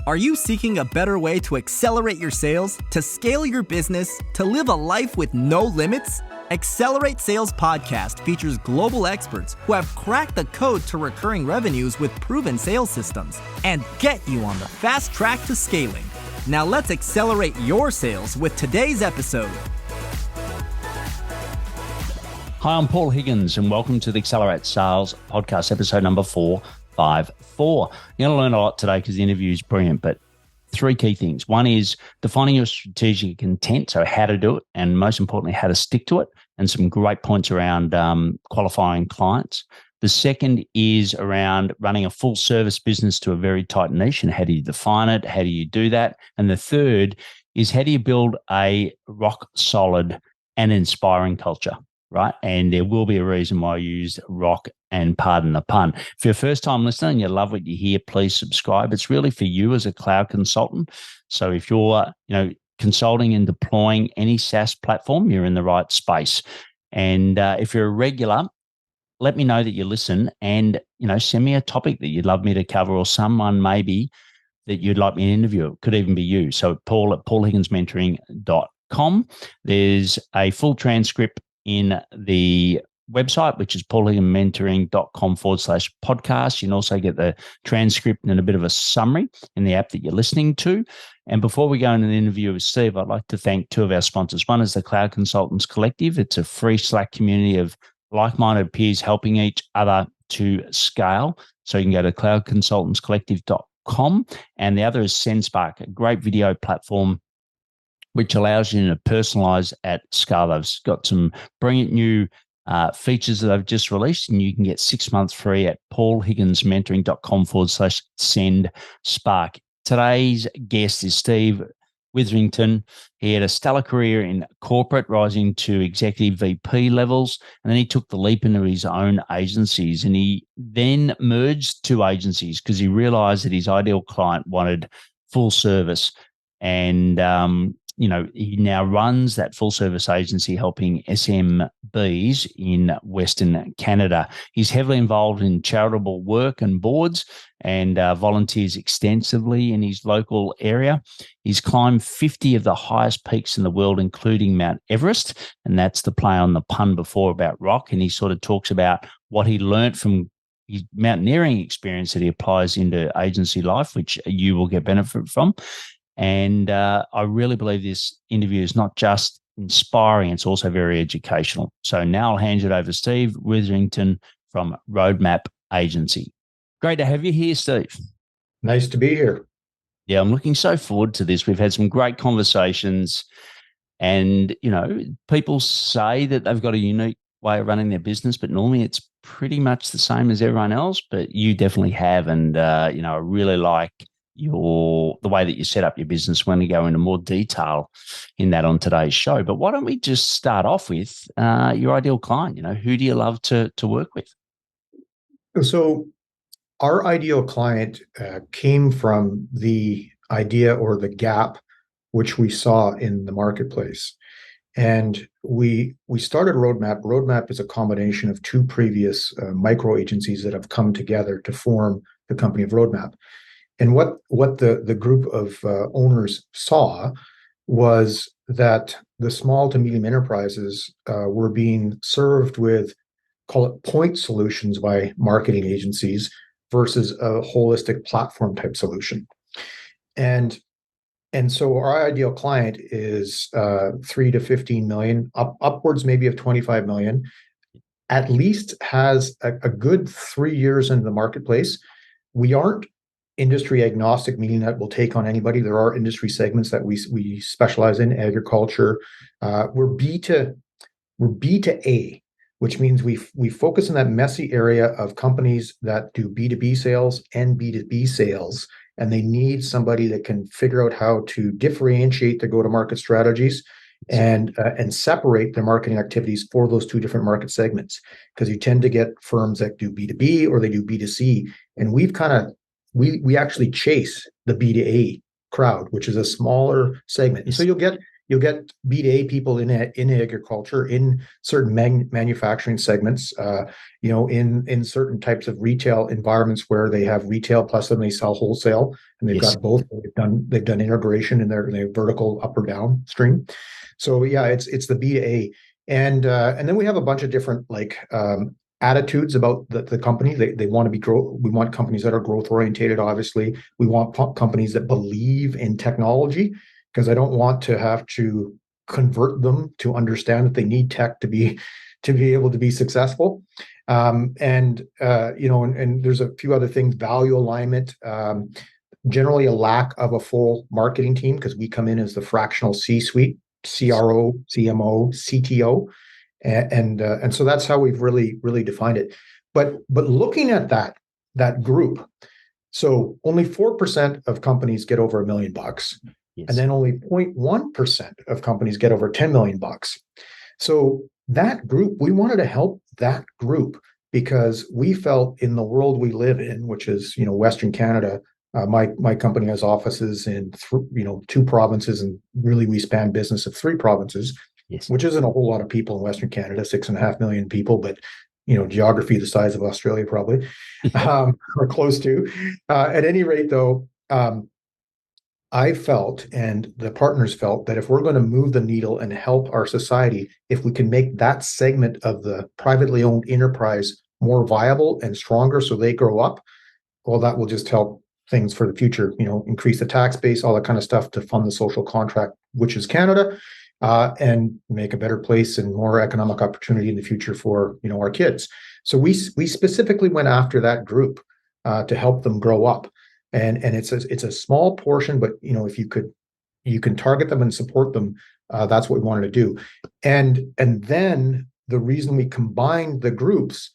Are you seeking a better way to accelerate your sales, to scale your business, to live a life with no limits? Accelerate Sales Podcast features global experts who have cracked the code to recurring revenues with proven sales systems and get you on the fast track to scaling. Now let's accelerate your sales with today's episode. Hi, I'm Paul Higgins, and welcome to the Accelerate Sales Podcast, episode number 454. You're going to learn a lot today because the interview is brilliant, but three key things. One is defining your strategic intent, so how to do it, and most importantly, how to stick to it, and some great points around qualifying clients. The second is around running a full service business to a very tight niche, and how do you define it? How do you do that? And the third is how do you build a rock solid and inspiring culture? Right. And there will be a reason why I used rock and pardon the pun. If you're a first time listener and you love what you hear, please subscribe. It's really for you as a cloud consultant. So if you're, consulting and deploying any SaaS platform, you're in the right space. And if you're a regular, let me know that you listen and, send me a topic that you'd love me to cover or someone maybe that you'd like me to interview. It could even be you. So Paul at paulhigginsmentoring.com. There's a full transcript in the website, which is paulhigginsmentoring.com/podcast. You can also get the transcript and a bit of a summary in the app that you're listening to. And before we go into the interview with Steve, I'd like to thank two of our sponsors. One is the Cloud Consultants Collective. It's a free Slack community of like-minded peers helping each other to scale. So you can go to cloudconsultantscollective.com. And the other is SendSpark, a great video platform which allows you to personalize at scale. They've got some brilliant new features that they've just released, and you can get 6 months free at paulhigginsmentoring.com/SendSpark. Today's guest is Steve Whittington. He had a stellar career in corporate, rising to executive VP levels, and then he took the leap into his own agencies, and he then merged two agencies because he realized that his ideal client wanted full service. And he now runs that full service agency helping SMBs in Western Canada. He's heavily involved in charitable work and boards and volunteers extensively in his local area. He's climbed 50 of the highest peaks in the world, including Mount Everest. And that's the play on the pun before about rock. And he sort of talks about what he learned from his mountaineering experience that he applies into agency life, which you will get benefit from. And I really believe this interview is not just inspiring, it's also very educational. So now I'll hand it over to Steve Whittington from Roadmap Agency. Great to have you here, Steve. Nice to be here. Yeah, I'm looking so forward to this. We've had some great conversations and, people say that they've got a unique way of running their business, but normally it's pretty much the same as everyone else, but you definitely have. And, I really like the way that you set up your business. We're going to go into more detail in that on today's show. But why don't we just start off with your ideal client? Who do you love to work with? So our ideal client came from the idea or the gap which we saw in the marketplace. And we started Roadmap. Roadmap is a combination of two previous micro agencies that have come together to form the company of Roadmap. And what the group of owners saw was that the small to medium enterprises were being served with, call it point solutions by marketing agencies versus a holistic platform type solution. And so our ideal client is 3 to 15 million, upwards maybe of 25 million, at least has a good 3 years into the marketplace. We aren't industry agnostic, meaning that we'll take on anybody. There are industry segments that we specialize in, agriculture. We're B to A, which means we focus on that messy area of companies that do B2B sales and B2B sales, and they need somebody that can figure out how to differentiate their go-to-market strategies and separate their marketing activities for those two different market segments. Because you tend to get firms that do B2B or they do B2C, and we actually chase the B2A crowd, which is a smaller segment. So you'll get you'll get B2A people in agriculture, in certain manufacturing segments, in certain types of retail environments where they have retail plus then they sell wholesale, and they've got both. They've done integration in their vertical up or down stream. So yeah, it's the B2A, and then we have a bunch of different attitudes about the company. They want to be growth. We want companies that are growth orientated. Obviously, we want companies that believe in technology, because I don't want to have to convert them to understand that they need tech to be able to be successful. And there's a few other things. Value alignment. Generally, a lack of a full marketing team, because we come in as the fractional C-suite, CRO, CMO, CTO. And so that's how we've really defined it. But looking at that group, so only 4% of companies get over $1 million, and then only 0.1% of companies get over $10 million. So that group, we wanted to help that group, because we felt in the world we live in, which is Western Canada. My company has offices in 2 provinces, and really we span business of 3 provinces. Yes. Which isn't a whole lot of people in Western Canada, 6.5 million people, but geography the size of Australia probably, or close to. At any rate, though, I felt, and the partners felt, that if we're going to move the needle and help our society, if we can make that segment of the privately owned enterprise more viable and stronger, so they grow up, well, that will just help things for the future. Increase the tax base, all that kind of stuff to fund the social contract, which is Canada. And make a better place and more economic opportunity in the future for our kids. So we specifically went after that group to help them grow up, and it's a small portion, but if you can target them and support them, that's what we wanted to do. And then the reason we combined the groups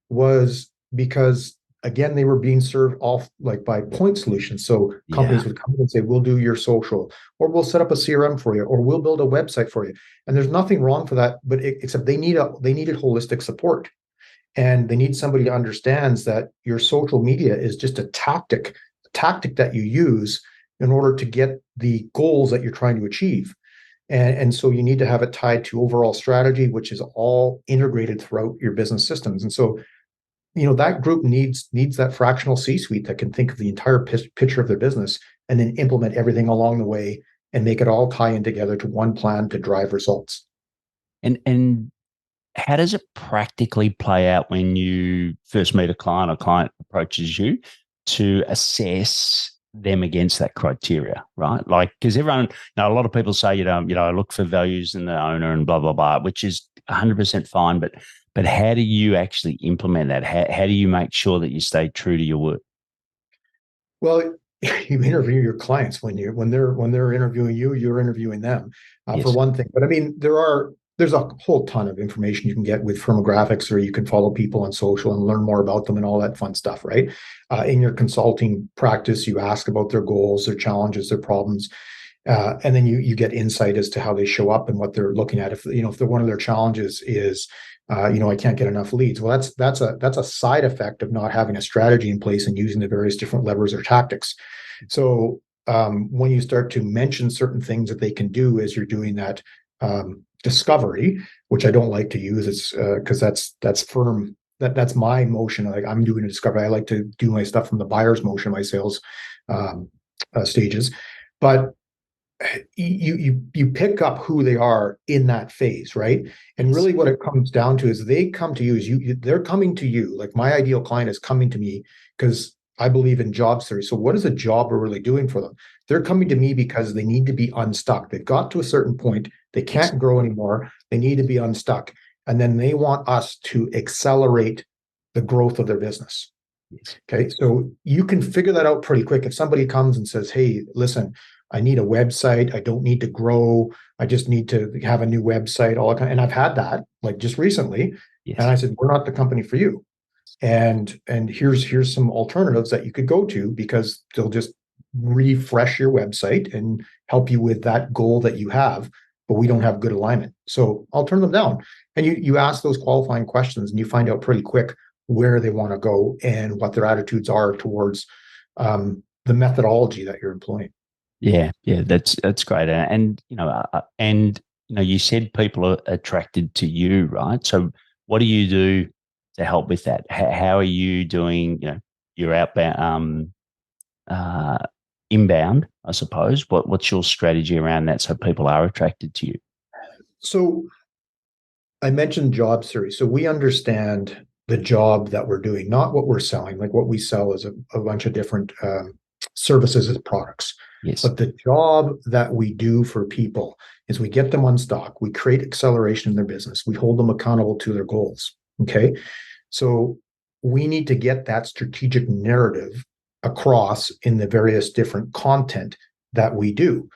was because, again, they were being served off by point solutions. So companies would come and say, we'll do your social, or we'll set up a CRM for you, or we'll build a website for you. And there's nothing wrong for that, but except they needed holistic support. And they need somebody who understands that your social media is just a tactic that you use in order to get the goals that you're trying to achieve. And so you need to have it tied to overall strategy, which is all integrated throughout your business systems. And so that group needs that fractional C-suite that can think of the entire picture of their business and then implement everything along the way and make it all tie in together to one plan to drive results. And how does it practically play out when you first meet a client, or client approaches you to assess them against that criteria, right? Because everyone, a lot of people say, look for values in the owner and blah, blah, blah, which is 100% fine. But how do you actually implement that? How do you make sure that you stay true to your word? Well, you interview your clients when they're interviewing you, you're interviewing them, for one thing. But I mean, there's a whole ton of information you can get with firmographics, or you can follow people on social and learn more about them and all that fun stuff, right? In your consulting practice, you ask about their goals, their challenges, their problems. And then you get insight as to how they show up and what they're looking at. If they're one of their challenges is, I can't get enough leads. Well, that's a side effect of not having a strategy in place and using the various different levers or tactics. So when you start to mention certain things that they can do as you're doing that discovery, which I don't like to use, it's because that's firm. That's my motion. Like, I'm doing a discovery. I like to do my stuff from the buyer's motion, my sales stages, but you pick up who they are in that phase, right? And really what it comes down to is they come to you, they're coming to you. Like, my ideal client is coming to me because I believe in job theory. So what is a job we're really doing for them? They're coming to me because they need to be unstuck. They've got to a certain point. They can't grow anymore. They need to be unstuck. And then they want us to accelerate the growth of their business. Okay. So you can figure that out pretty quick. If somebody comes and says, hey, listen, I need a website. I don't need to grow. I just need to have a new website. And I've had that just recently. Yes. And I said, we're not the company for you. And here's some alternatives that you could go to, because they'll just refresh your website and help you with that goal that you have, but we don't have good alignment. So I'll turn them down. And you ask those qualifying questions, and you find out pretty quick where they want to go and what their attitudes are towards the methodology that you're employing. Yeah, that's great. And you said people are attracted to you, right? So what do you do to help with that? How are you doing, your outbound, uh, inbound, I suppose? What's your strategy around that so people are attracted to you? So I mentioned job series. So we understand the job that we're doing, not what we're selling. Like what we sell is a bunch of different services and products. Yes. But the job that we do for people is we get them on stock, we create acceleration in their business, we hold them accountable to their goals. Okay. So we need to get that strategic narrative across in the various different content that we do.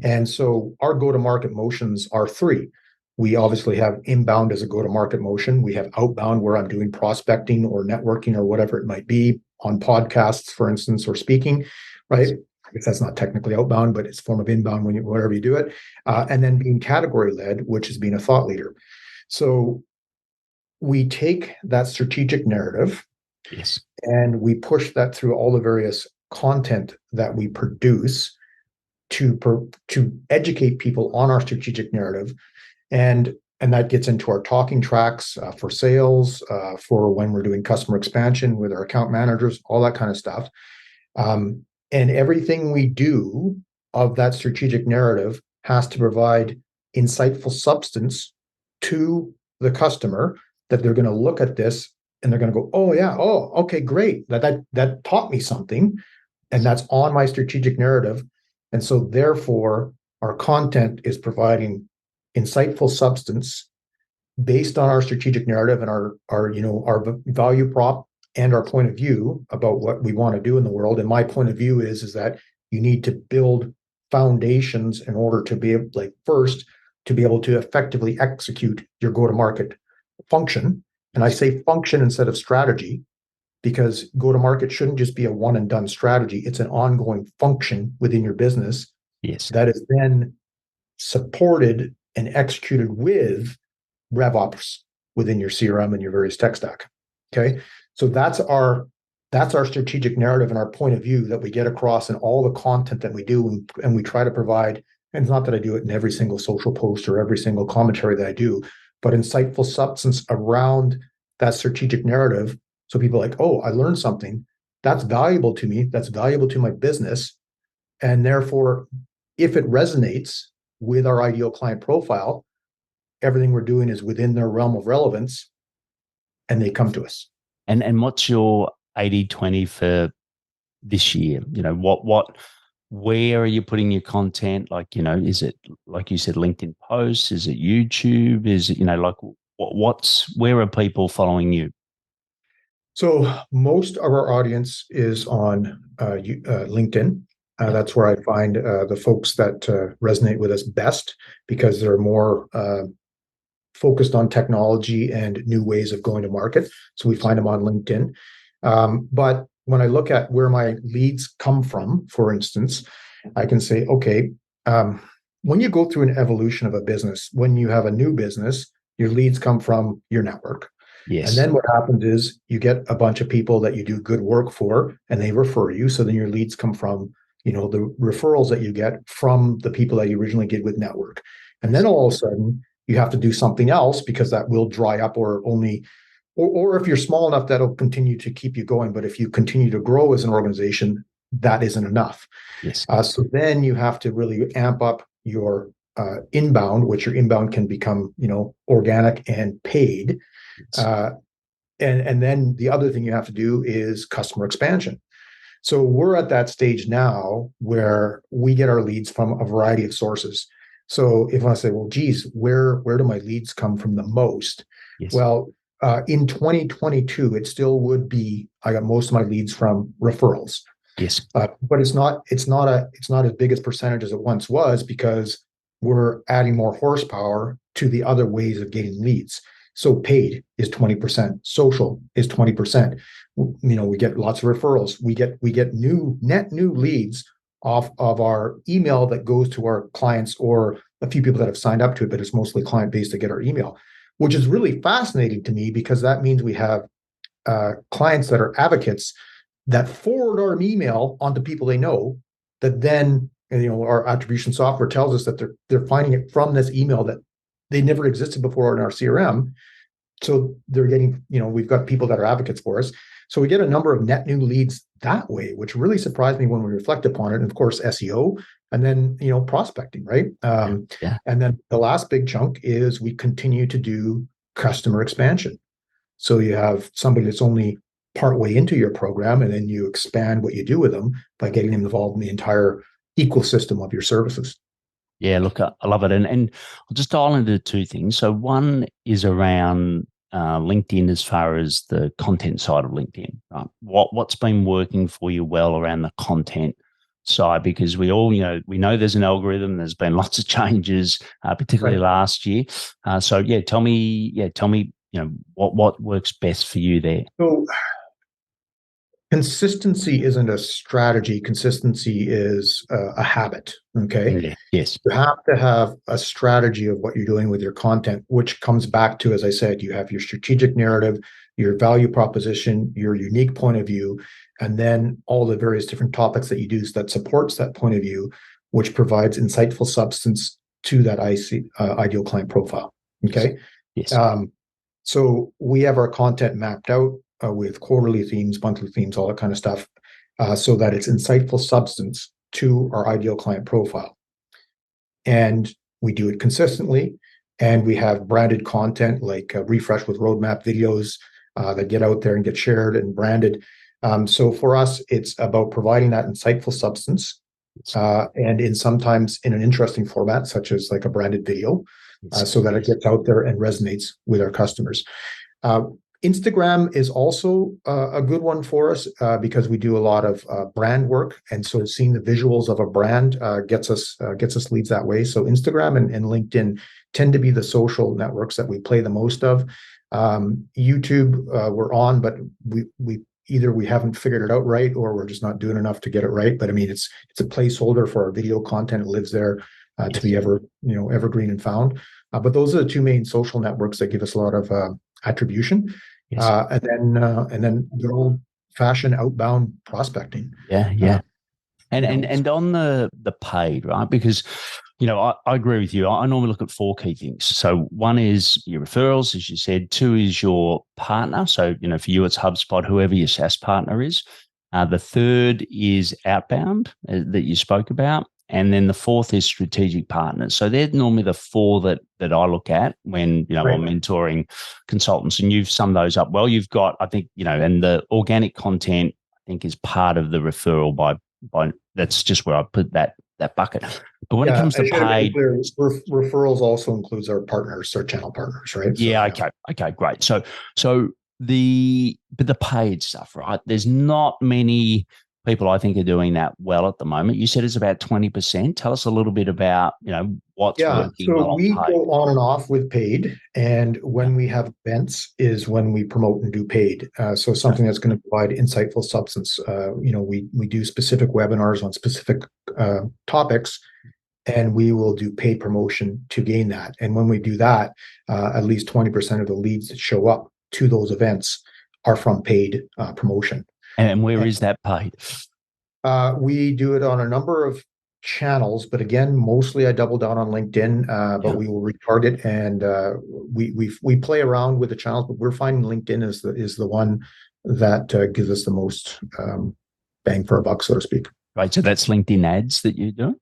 And so our go to market motions are three. We obviously have inbound as a go to market motion. We have outbound where I'm doing prospecting or networking or whatever it might be on podcasts, for instance, or speaking, right? I guess that's not technically outbound, but it's a form of inbound wherever you do it. And then being category led, which is being a thought leader. So we take that strategic narrative Yes. and we push that through all the various content that we produce to educate people on our strategic narrative, and that gets into our talking tracks for sales, for when we're doing customer expansion with our account managers, all that kind of stuff. And everything we do of that strategic narrative has to provide insightful substance to the customer, that they're going to look at this and they're going to go, oh yeah, oh okay, great, that taught me something, and that's on my strategic narrative. And so therefore our content is providing insightful substance based on our strategic narrative and our value prop and our point of view about what we want to do in the world. And my point of view is that you need to build foundations in order to be able, like, first, to be able to effectively execute your go to market function. And I say function instead of strategy, because go to market shouldn't just be a one and done strategy. It's an ongoing function within your business Yes. that is then supported and executed with RevOps within your CRM and your various tech stack. Okay. So that's our strategic narrative and our point of view that we get across in all the content that we do. And we try to provide, and it's not that I do it in every single social post or every single commentary that I do, but insightful substance around that strategic narrative. So people are like, oh, I learned something that's valuable to me, that's valuable to my business. And therefore, if it resonates with our ideal client profile, everything we're doing is within their realm of relevance, and they come to us. And what's your 80-20 for this year? Where are you putting your content? Like, is it, like you said, LinkedIn posts? Is it YouTube? Is it, where are people following you? So most of our audience is on LinkedIn. That's where I find the folks that resonate with us best, because they're more focused on technology and new ways of going to market. So we find them on LinkedIn. But when I look at where my leads come from, for instance, I can say, okay, when you go through an evolution of a business, when you have a new business, your leads come from your network. Yes. And then what happens is you get a bunch of people that you do good work for, and they refer you. So then your leads come from, the referrals that you get from the people that you originally did with network. And then all of a sudden you have to do something else, because that will dry up, or if you're small enough, that'll continue to keep you going. But if you continue to grow as an organization, that isn't enough. Yes. So then you have to really amp up your inbound, which your inbound can become, organic and paid. And then the other thing you have to do is customer expansion. So we're at that stage now where we get our leads from a variety of sources. So if I say, well, geez, where do my leads come from the most? Yes. Well, in 2022, it still would be, I got most of my leads from referrals. Yes. But it's not as big a percentage as it once was, because we're adding more horsepower to the other ways of getting leads. So paid is 20%, social is 20%. We get lots of referrals. We get net new leads off of our email that goes to our clients, or a few people that have signed up to it, but it's mostly client based to get our email, which is really fascinating to me, because that means we have clients that are advocates that forward our email onto people they know, that then and our attribution software tells us that they're finding it from this email that they never existed before in our CRM. So they're getting, we've got people that are advocates for us. So we get a number of net new leads that way, which really surprised me when we reflect upon it. And of course, SEO, and then, prospecting, right? Yeah. And then the last big chunk is we continue to do customer expansion. So you have somebody that's only partway into your program, and then you expand what you do with them by getting them involved in the entire ecosystem of your services. Yeah, look, I love it. And I'll just dial into two things. So one is around LinkedIn as far as the content side of LinkedIn. Right? What's been working for you well around the content side? Because we all, we know there's an algorithm. There's been lots of changes, particularly last year. So tell me, what works best for you there? So consistency isn't a strategy. Consistency is a habit. Okay. Yeah. Yes. You have to have a strategy of what you're doing with your content, which comes back to, as I said, you have your strategic narrative, your value proposition, your unique point of view, and then all the various different topics that you do that supports that point of view, which provides insightful substance to that ideal client profile. Okay. Yes. So we have our content mapped out with quarterly themes, monthly themes, all that kind of stuff, so that it's insightful substance to our ideal client profile. And we do it consistently. And we have branded content like refresh with roadmap videos that get out there and get shared and branded. So for us, it's about providing that insightful substance and sometimes in an interesting format, such as like a branded video, so that it gets out there and resonates with our customers. Instagram is also a good one for us because we do a lot of brand work, and so seeing the visuals of a brand gets us leads that way. So Instagram and LinkedIn tend to be the social networks that we play the most of. YouTube we're on, but we either we haven't figured it out right, or we're just not doing enough to get it right. But I mean, it's a placeholder for our video content. It lives there to be evergreen and found. But those are the two main social networks that give us a lot of attribution. Yes. And then good old fashioned outbound prospecting. Yeah. And on the paid, right? Because, I agree with you. I normally look at four key things. So one is your referrals, as you said. Two is your partner. So, for you, it's HubSpot, whoever your SaaS partner is. The third is outbound that you spoke about. And then the fourth is strategic partners. So they're normally the four that I look at when, I'm mentoring consultants, and you've summed those up well. You've got, I think, and the organic content, I think, is part of the referral by that's just where I put that bucket. But when it comes to paid, referrals also includes our partners, our channel partners, right? Okay, great. So the paid stuff, right? There's not many people I think are doing that well at the moment. You said it's about 20%. Tell us a little bit about, what's working well on paid. So we go on and off with paid, and when we have events is when we promote and do paid. So something that's going to provide insightful substance. We do specific webinars on specific topics, and we will do paid promotion to gain that. And when we do that, at least 20% of the leads that show up to those events are from paid promotion. And where is that paid? We do it on a number of channels, but again, mostly I double down on LinkedIn. But we will retarget, and we play around with the channels. But we're finding LinkedIn is the one that gives us the most bang for a buck, so to speak. Right. So that's LinkedIn ads that you're doing.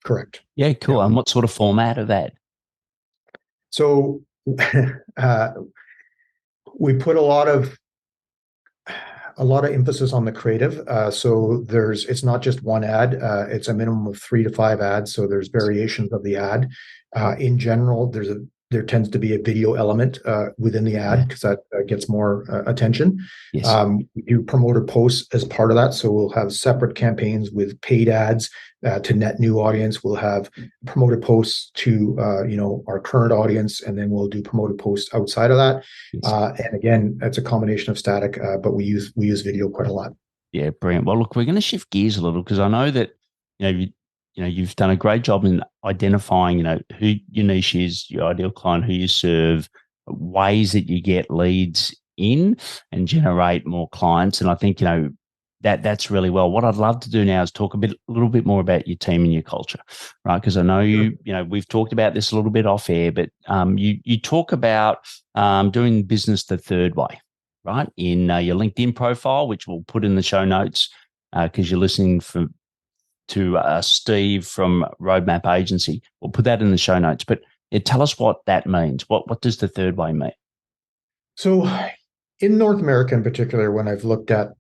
Correct. Yeah. Cool. And what sort of format of ad? So we put a lot of emphasis on the creative. So it's not just one ad. It's a minimum of 3 to 5 ads. So there's variations of the ad. In general, there tends to be a video element within the ad because that gets more attention. Yes. We do promoter posts as part of that. So we'll have separate campaigns with paid ads to net new audience. We'll have promoter posts to our current audience, and then we'll do promoter posts outside of that. Yes. And again, it's a combination of static, but we use video quite a lot. Yeah, brilliant. Well, look, we're going to shift gears a little because I know that you've done a great job in identifying, who your niche is, your ideal client, who you serve, ways that you get leads in and generate more clients. And I think, That's really well. What I'd love to do now is talk a little bit more about your team and your culture, right? Because I know we've talked about this a little bit off air, but you talk about doing business the third way, right? In your LinkedIn profile, which we'll put in the show notes because you're listening to Steve from Roadmap Agency. We'll put that in the show notes. But tell us what that means. What does the third way mean? So in North America in particular, when I've looked at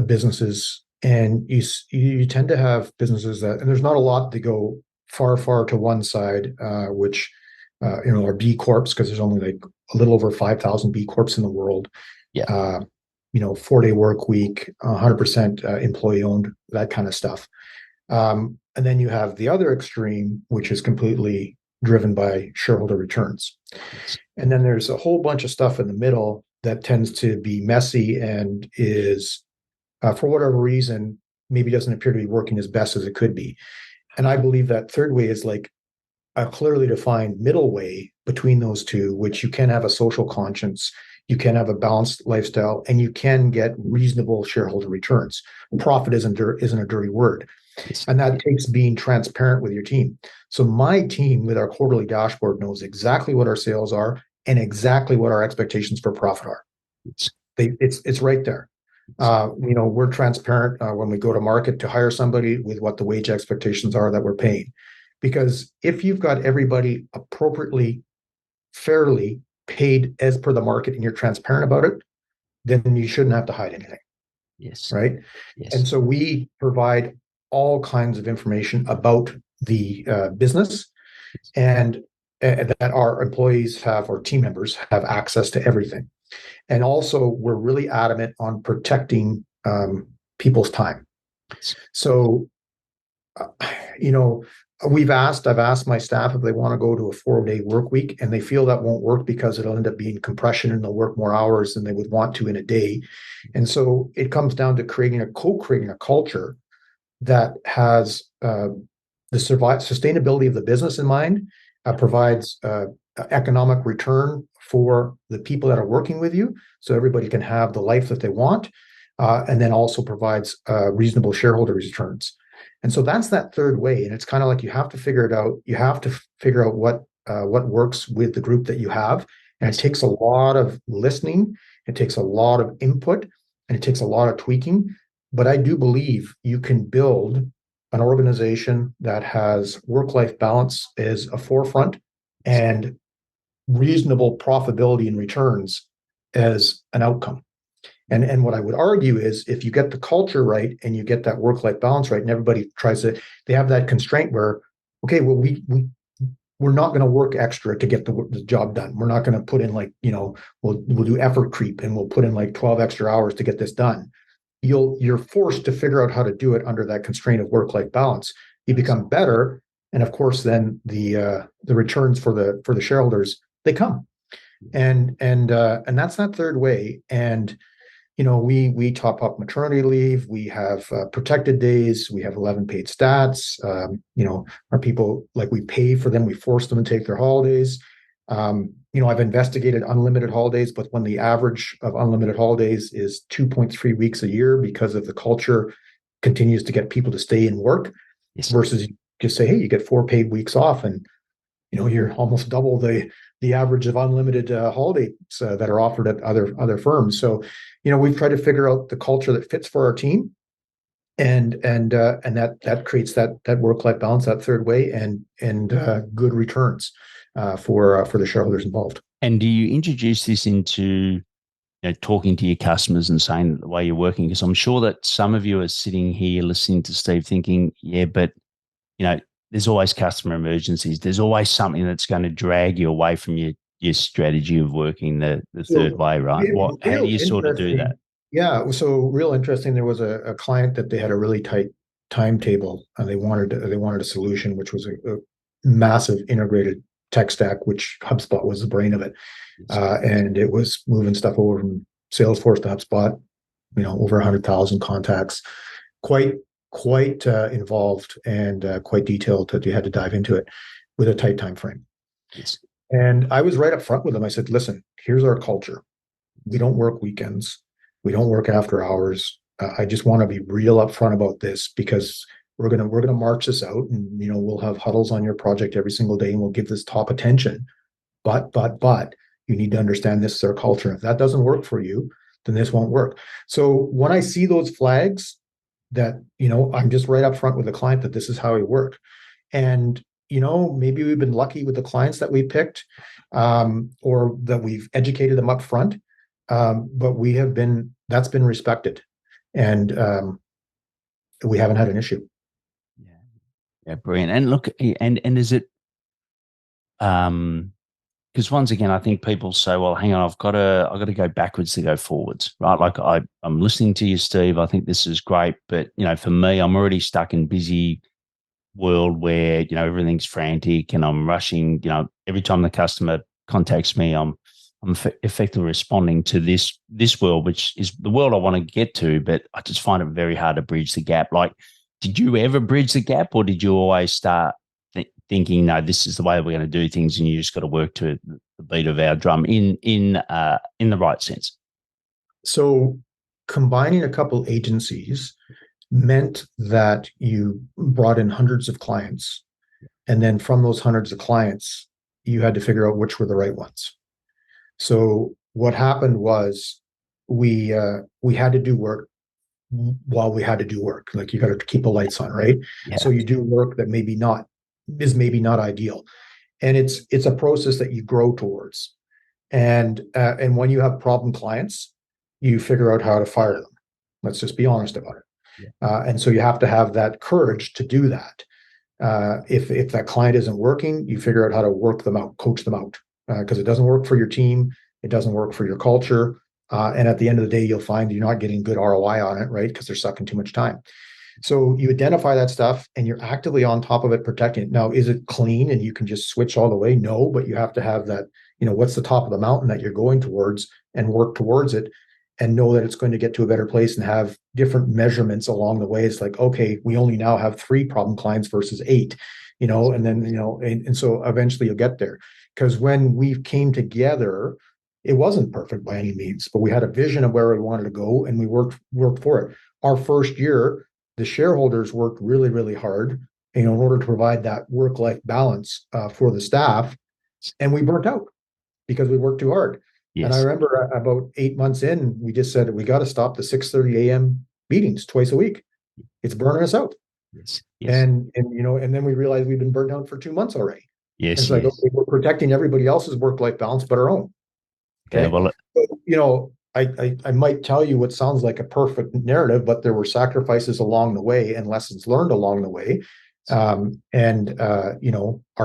businesses, and you tend to have businesses and there's not a lot that go far to one side, which are B Corps, because there's only like a little over 5,000 B Corps in the world. Yeah. 4-day work week, 100% employee owned, that kind of stuff. And then you have the other extreme, which is completely driven by shareholder returns. And then there's a whole bunch of stuff in the middle that tends to be messy and is, for whatever reason, maybe doesn't appear to be working as best as it could be. And I believe that third way is like a clearly defined middle way between those two, which you can have a social conscience, you can have a balanced lifestyle, and you can get reasonable shareholder returns. Profit isn't a dirty word. And that takes being transparent with your team. So my team with our quarterly dashboard knows exactly what our sales are and exactly what our expectations for profit are. It's right there. We're transparent when we go to market to hire somebody with what the wage expectations are that we're paying. Because if you've got everybody appropriately, fairly paid as per the market and you're transparent about it, then you shouldn't have to hide anything. Yes. Right. Yes. And so we provide all kinds of information about the business, and that our employees have, or team members have, access to everything. And also, we're really adamant on protecting people's time. So, I've asked my staff if they want to go to a 4-day work week, and they feel that won't work because it'll end up being compression and they'll work more hours than they would want to in a day. And so it comes down to creating a culture that has the sustainability of the business in mind, provides economic return for the people that are working with you, so everybody can have the life that they want, and then also provides reasonable shareholder returns. And so that's that third way. And it's kind of like you have to figure it out. You have to figure out what works with the group that you have. And it takes a lot of listening. It takes a lot of input, and it takes a lot of tweaking. But I do believe you can build an organization that has work-life balance as a forefront and reasonable profitability and returns as an outcome. And what I would argue is, if you get the culture right and you get that work-life balance right, and everybody they have that constraint where, okay, well, we're not going to work extra to get the job done. We're not going to put in we'll do effort creep and we'll put in like 12 extra hours to get this done. You're forced to figure out how to do it under that constraint of work-life balance. You become better, and of course, then the returns for the shareholders, they come, and that's that third way. And we top up maternity leave. We have protected days. We have 11 paid stats. Our people, like, we pay for them. We force them to take their holidays. I've investigated unlimited holidays, but when the average of unlimited holidays is 2.3 weeks a year, because of the culture continues to get people to stay and work, versus just say, hey, you get 4 paid weeks off, and you're almost double the average of unlimited holidays that are offered at other firms. So, we've tried to figure out the culture that fits for our team, and that creates that work-life balance, that third way, and good returns for the shareholders involved. And do you introduce this into talking to your customers and saying the way you're working? Because I'm sure that some of you are sitting here listening to Steve thinking, yeah, but there's always customer emergencies. There's always something that's going to drag you away from your strategy of working the third way, right? How do you sort of do that? Yeah, so real interesting. There was a client that they had a really tight timetable, and they wanted a solution, which was a massive integrated tech stack, which HubSpot was the brain of it, and it was moving stuff over from Salesforce to HubSpot. Over 100,000 contacts, quite involved and quite detailed, that you had to dive into it with a tight time frame. Yes. And I was right up front with them. I said, listen, here's our culture. We don't work weekends. We don't work after hours. I just want to be real upfront about this because we're gonna march this out, and we'll have huddles on your project every single day, and we'll give this top attention. But you need to understand this is our culture. If that doesn't work for you, then this won't work. So when I see those flags, that I'm just right up front with the client that this is how we work. And maybe we've been lucky with the clients that we picked, or that we've educated them up front, but that's been respected, and we haven't had an issue. Yeah, yeah, brilliant. And look, and is it because once again, I think people say, well, hang on, I've got to go backwards to go forwards, right? Like I'm listening to you, Steve. I think this is great, but for me, I'm already stuck in busy world where everything's frantic and I'm rushing. Every time the customer contacts me, I'm effectively responding to this world, which is the world I want to get to, but I just find it very hard to bridge the gap. Like, did you ever bridge the gap, or did you always start thinking, no, this is the way we're going to do things, and you just got to work to the beat of our drum in the right sense? So combining a couple agencies meant that you brought in hundreds of clients, and then from those hundreds of clients, you had to figure out which were the right ones. So what happened was we had to do work while we had to do work. Like, you got to keep the lights on, right? Yeah. So you do work that maybe not ideal, and it's a process that you grow towards. And when you have problem clients, you figure out how to fire them. Let's just be honest about it. Yeah. And so you have to have that courage to do that. If that client isn't working, you figure out how to work them out, coach them out, because it doesn't work for your team, it doesn't work for your culture, and at the end of the day, you'll find you're not getting good ROI on it, right? Because they're sucking too much time. So you identify that stuff, and you're actively on top of it, protecting it. Now, is it clean and you can just switch all the way? No, but you have to have that. What's the top of the mountain that you're going towards, and work towards it, and know that it's going to get to a better place, and have different measurements along the way. It's like, okay, we only now have 3 problem clients versus 8, and then, and so eventually you'll get there. Because when we came together, it wasn't perfect by any means, but we had a vision of where we wanted to go, and we worked for it. Our first year, the shareholders worked really, really hard, in order to provide that work-life balance for the staff, and we burnt out because we worked too hard. Yes. And I remember about 8 months in, we just said, we got to stop the 6:30 a.m. meetings twice a week. It's burning us out. Yes. And then we realized we've been burnt out for 2 months already. Yes. And it's like, okay, we're protecting everybody else's work-life balance but our own. Okay. Yeah, well, so, I might tell you what sounds like a perfect narrative, but there were sacrifices along the way and lessons learned along the way. Our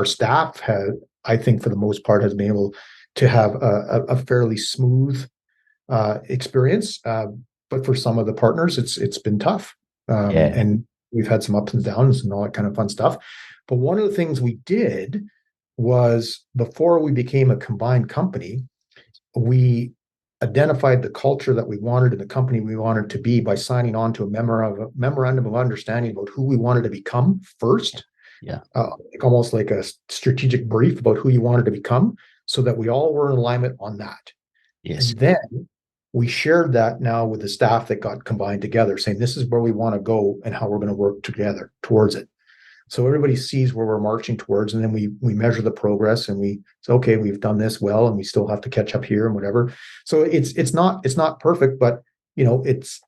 staff had, I think, for the most part, has been able to have a fairly smooth experience. But for some of the partners, it's been tough. And we've had some ups and downs and all that kind of fun stuff. But one of the things we did was, before we became a combined company, we identified the culture that we wanted and the company we wanted to be by signing on to a memorandum of understanding about who we wanted to become first. Yeah. Almost like a strategic brief about who you wanted to become, so that we all were in alignment on that. Yes. And then we shared that now with the staff that got combined together, saying this is where we want to go and how we're going to work together towards it. So everybody sees where we're marching towards, and then we measure the progress, and we say, okay, we've done this well, and we still have to catch up here and whatever. So it's not perfect, but it's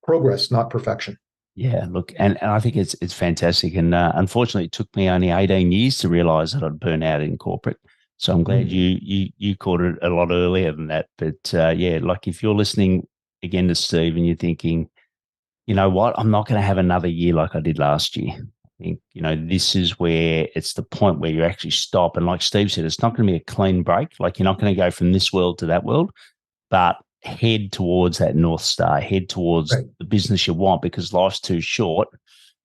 progress, not perfection. Yeah, look, and I think it's fantastic. And unfortunately, it took me only 18 years to realize that I'd burn out in corporate. So I'm glad you caught it a lot earlier than that. But like, if you're listening again to Steve and you're thinking, you know what, I'm not going to have another year like I did last year. I think, this is where it's the point where you actually stop. And like Steve said, it's not going to be a clean break. Like, you're not going to go from this world to that world, but head towards that North Star, head towards the business you want, because life's too short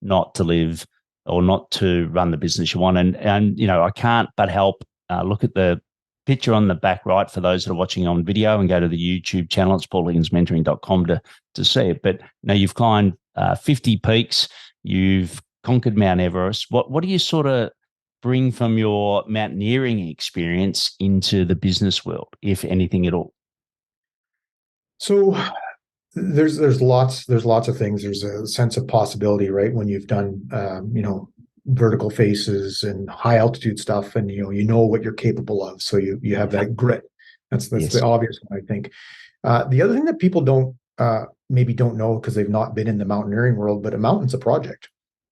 not to live or not to run the business you want. And I can't but help look at the picture on the back right for those that are watching on video, and go to the YouTube channel. It's paulhigginsmentoring.com to see it. But you've climbed 50 peaks. You've conquered Mount Everest. What do you sort of bring from your mountaineering experience into the business world, if anything at all? So There's lots of things. There's a sense of possibility, right? When you've done vertical faces and high altitude stuff, and you know what you're capable of, so you have that grit. That's the Yes. obvious one, I think. The other thing that people maybe don't know because they've not been in the mountaineering world, but a mountain's a project.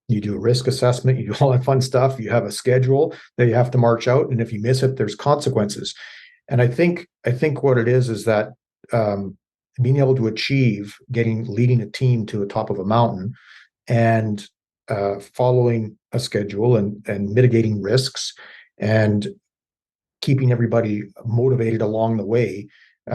You do a risk assessment, you do all that fun stuff. You have a schedule that you have to march out, and if you miss it, there's consequences. And I think what it is that being able to achieve leading a team to the top of a mountain and following a schedule and mitigating risks and keeping everybody motivated along the way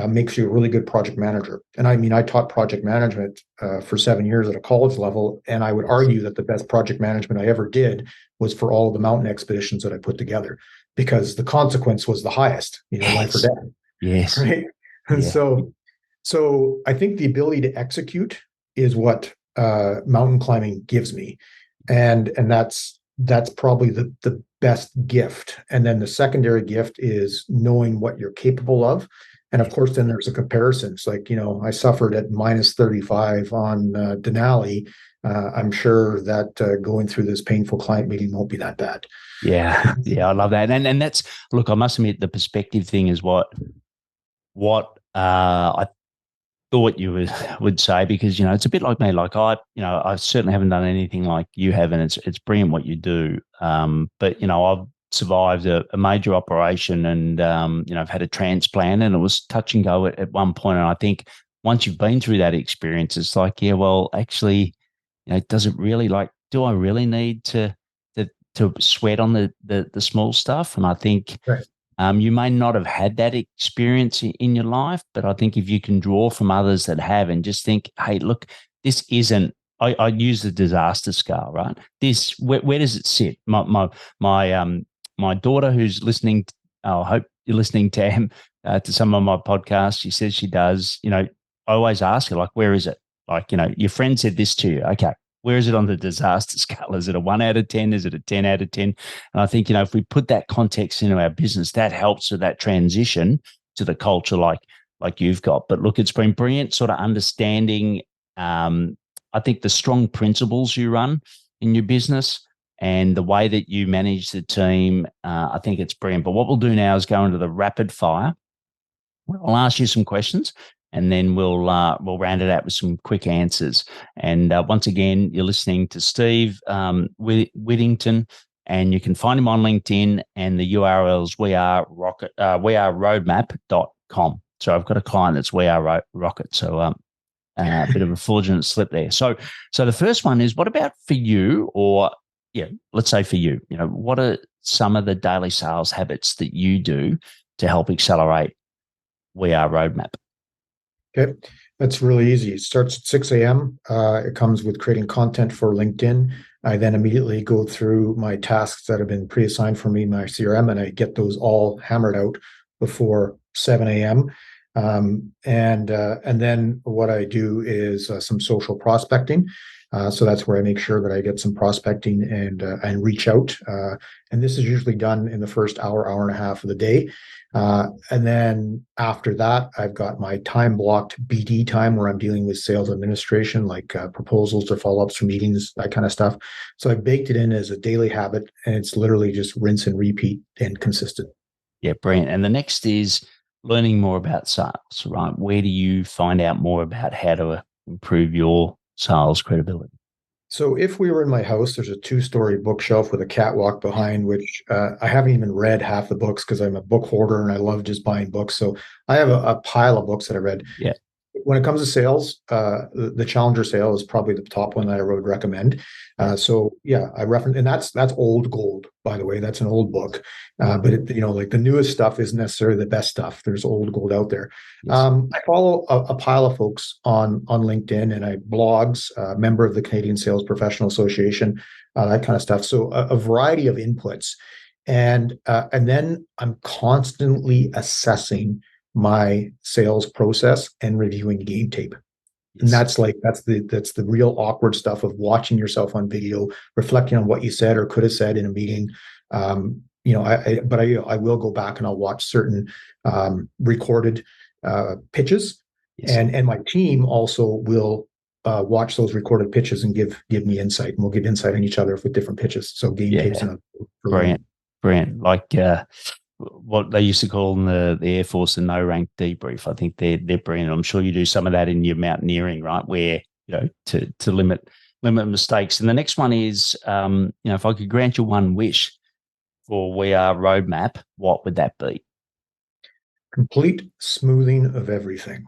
makes you a really good project manager. And I mean, I taught project management for 7 years at a college level, and I would argue that the best project management I ever did was for all of the mountain expeditions that I put together, because the consequence was the highest, life or Yes. death, Yes. right? And Yeah. so I think the ability to execute is what mountain climbing gives me, and that's probably the best gift. And then the secondary gift is knowing what you're capable of. And of course, then there's a comparison. It's like, I suffered at minus 35 on Denali. I'm sure that going through this painful client meeting won't be that bad. Yeah. Yeah. I love that. And that's, look, I must admit the perspective thing is what I thought you would say, because, it's a bit like me. Like I certainly haven't done anything like you have, and it's brilliant what you do. But, I've survived a major operation, and, I've had a transplant, and it was touch and go at one point. And I think once you've been through that experience, it's like, yeah, well, actually, does it really, like, do I really need to sweat on the small stuff? And I think Right. you may not have had that experience in your life, but I think if you can draw from others that have and just think, hey, look, this isn't. I use the disaster scale, right? Where does it sit? My daughter, who's listening, I hope you're listening, Tam, to some of my podcasts. She says she does. I always ask her, like, where is it? Like, your friend said this to you. Okay, where is it on the disaster scale? Is it a 1 out of 10? Is it a 10 out of 10? And I think, if we put that context into our business, that helps with that transition to the culture like you've got. But look, it's been brilliant sort of understanding, I think, the strong principles you run in your business and the way that you manage the team. I think it's brilliant. But what we'll do now is go into the rapid fire. I'll ask you some questions, and then we'll round it out with some quick answers. And once again, you're listening to Steve Whittington, and you can find him on LinkedIn, and the URL is weareroadmap.com. So I've got a client that's We Are Rocket. So a bit of a fraudulent slip there. So the first one is, what about for you, or let's say for you, what are some of the daily sales habits that you do to help accelerate We Are Roadmap? Okay, that's really easy. It starts at 6 a.m. It comes with creating content for LinkedIn. I then immediately go through my tasks that have been pre-assigned for me in my CRM, and I get those all hammered out before 7 a.m. And then what I do is some social prospecting. So that's where I make sure that I get some prospecting and reach out. And this is usually done in the first hour and a half of the day. And then after that, I've got my time blocked BD time where I'm dealing with sales administration, like proposals or follow-ups for meetings, that kind of stuff. So I've baked it in as a daily habit, and it's literally just rinse and repeat and consistent. Yeah, brilliant. And the next is learning more about sales, right? Where do you find out more about how to improve your sales credibility? So if we were in my house, there's a 2-story bookshelf with a catwalk behind, which I haven't even read half the books because I'm a book hoarder and I love just buying books. So I have a pile of books that I read. Yeah. When it comes to sales, the Challenger sale is probably the top one that I would recommend. So yeah, I reference, and that's old gold, by the way. That's an old book, but like the newest stuff isn't necessarily the best stuff. There's old gold out there. Yes. I follow a pile of folks on LinkedIn, and I blogs, member of the Canadian Sales Professional Association, that kind of stuff. So a variety of inputs, and then I'm constantly assessing my sales process and reviewing game tape. Yes. And that's the real awkward stuff of watching yourself on video, reflecting on what you said or could have said in a meeting. I will go back and I'll watch certain recorded pitches Yes. And my team also will watch those recorded pitches and give me insight, and we'll give insight on each other with different pitches. So game tapes and brilliant. Like what they used to call in the Air Force the no rank debrief. I think they're brilliant. I'm sure you do some of that in your mountaineering, right? Where to limit mistakes. And the next one is if I could grant you one wish for We Are roadmap, what would that be? Complete smoothing of everything.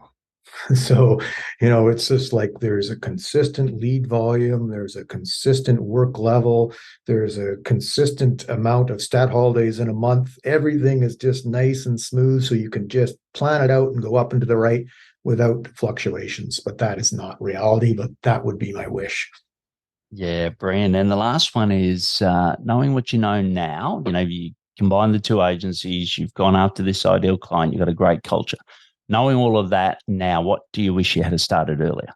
So, it's just like there's a consistent lead volume, there's a consistent work level, there's a consistent amount of stat holidays in a month. Everything is just nice and smooth, so you can just plan it out and go up and to the right without fluctuations. But that is not reality, but that would be my wish. Yeah, brilliant. And the last one is knowing what you know now. You combine the two agencies, you've gone after this ideal client, you've got a great culture. Knowing all of that now, what do you wish you had started earlier?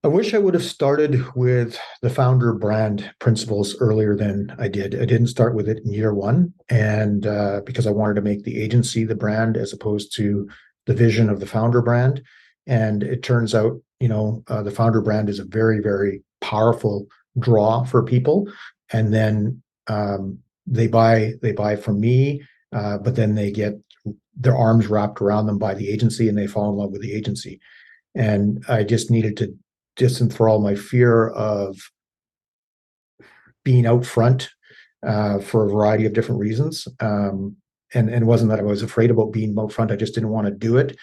I wish I would have started with the founder brand principles earlier than I did. I didn't start with it in year one, and because I wanted to make the agency the brand as opposed to the vision of the founder brand. And it turns out, the founder brand is a very, very powerful draw for people. And then they buy from me, but then they get their arms wrapped around them by the agency, and they fall in love with the agency. And I just needed to disenthrall my fear of being out front for a variety of different reasons. And it wasn't that I was afraid about being out front. I just didn't want to do it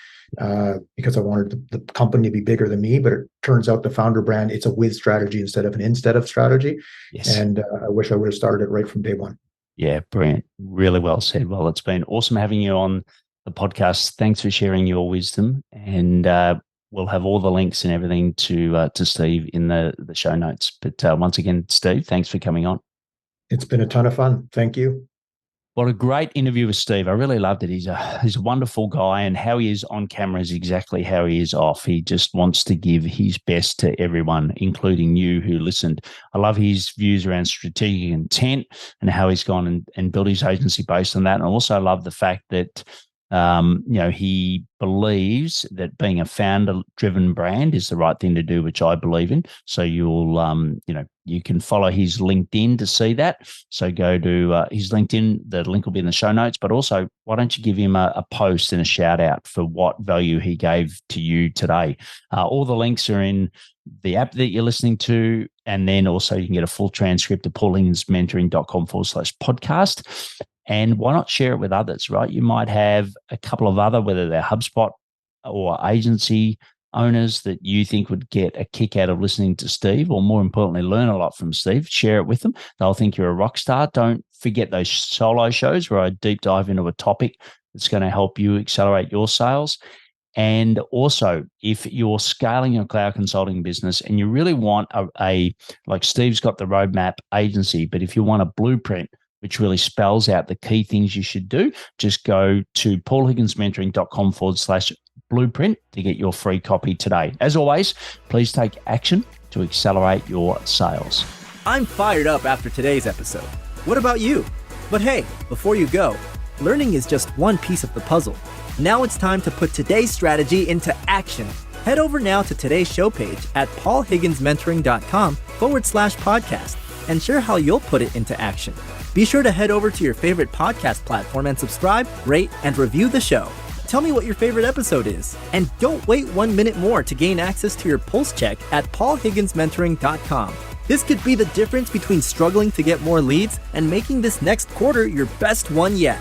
because I wanted the company to be bigger than me. But it turns out the founder brand, it's a with strategy instead of an instead of strategy. Yes. And I wish I would have started it right from day one. Yeah, brilliant. Really well said. Well, it's been awesome having you on the podcast. Thanks for sharing your wisdom. And we'll have all the links and everything to Steve in the show notes. But once again, Steve, thanks for coming on. It's been a ton of fun. Thank you. What a great interview with Steve. I really loved it. He's a wonderful guy, and how he is on camera is exactly how he is off. He just wants to give his best to everyone, including you who listened. I love his views around strategic intent and how he's gone and built his agency based on that. And I also love the fact that he believes that being a founder-driven brand is the right thing to do, which I believe in. So you'll, you can follow his LinkedIn to see that. So go to his LinkedIn. The link will be in the show notes. But also, why don't you give him a post and a shout out for what value he gave to you today? All the links are in the app that you're listening to. And then also you can get a full transcript at paulhiggins.com/podcast. And why not share it with others, right? You might have a couple of other, whether they're HubSpot or agency owners that you think would get a kick out of listening to Steve, or more importantly, learn a lot from Steve. Share it with them. They'll think you're a rock star. Don't forget those solo shows where I deep dive into a topic that's going to help you accelerate your sales. And also, if you're scaling your cloud consulting business and you really want a like Steve's got the roadmap agency, but if you want a blueprint, which really spells out the key things you should do, just go to paulhigginsmentoring.com/blueprint to get your free copy today. As always, please take action to accelerate your sales. I'm fired up after today's episode. What about you? But hey, before you go, learning is just one piece of the puzzle. Now it's time to put today's strategy into action. Head over now to today's show page at paulhigginsmentoring.com/podcast and share how you'll put it into action. Be sure to head over to your favorite podcast platform and subscribe, rate, and review the show. Tell me what your favorite episode is. And don't wait 1 minute more to gain access to your pulse check at paulhigginsmentoring.com. This could be the difference between struggling to get more leads and making this next quarter your best one yet.